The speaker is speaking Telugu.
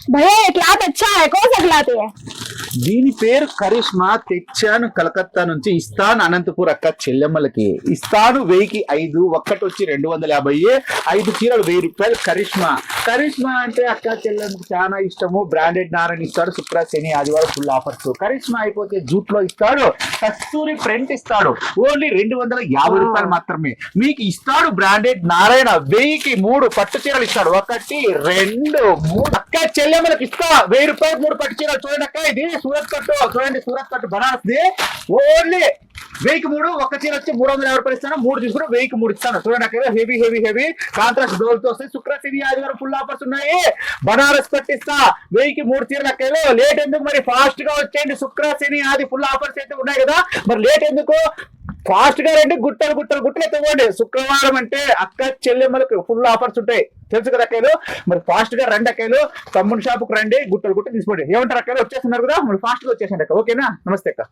भैया ये क्लॉथ अच्छा है, कौन सा क्लॉथ है? దీని పేరు కరిష్మా. తెచ్చాను కలకత్తా నుంచి. ఇస్తాను అనంతపూర్ అక్క చెల్లెమ్మలకి. ఇస్తాను 1000కి 5, ఒక్కటి వచ్చి 250, 5 చీరలు 1000 రూపాయలు. కరిష్మా. కరిష్మా అంటే అక్క చెల్లెమ్మకి చాలా ఇష్టము. బ్రాండెడ్ నారాయణ ఇస్తాడు. శుక్ర శని ఆదివారం ఫుల్ ఆఫర్స్. కరిష్మా అయిపోతే జూట్ లో ఇస్తాడు. కస్తూరి ప్రింట్ ఇస్తాడు. ఓన్లీ 250 రూపాయలు మాత్రమే మీకు ఇస్తాడు. బ్రాండెడ్ నారాయణ 1000కి 3 పట్టు చీరలు ఇస్తాడు. 1, 2, 3 అక్క చెల్లెమ్మలకి ఇస్తా 1000 రూపాయలు 3 పట్టు చీరలు. చూడండి అక్క, ఇది సూరత్ పట్టు. చూడండి, సూరత్ పట్టు బనారస్ ది. ఓన్లీ 1000కి 3, ఒక చీర వచ్చి 350 రూపాయలు ఇస్తాను. 3 తీసుకుంటే 1000కి 3 ఇస్తాను. చూడండి అక్కడ heavy heavy heavy contrast door తో వస్తాయి. శుక్ర శని ఆదివారం ఫుల్ ఆఫర్స్ ఉన్నాయి. బనారస్ పట్టిస్తా 1000కి 3 చీరలు అక్కలు. లేట్ ఎందుకు మరి, ఫాస్ట్ గా వచ్చేయండి. శుక్ర శని ఆది ఫుల్ ఆఫర్స్ అయితే ఉన్నాయి కదా, మరి లేట్ ఎందుకు, ఫాస్ట్ గా రండి. గుట్టలు గుట్టలు గుట్టలు ఎత్తుకోండి. శుక్రవారం అంటే అక్క చెల్లెమ్మలకు ఫుల్ ఆఫర్స్ ఉంటాయి, తెలుసు కదా అక్కలు. మరి ఫాస్ట్ గా రండి అక్కలు. తమ్ముడు షాప్ కు రండి, గుట్టలు గుట్టలు తీసుకోండి. ఏమంటారు అక్కలు? వచ్చేస్తున్నారు కదా, మరి ఫాస్ట్ గా వచ్చేసండి అక్క. ఓకేనా? నమస్తే అక్క.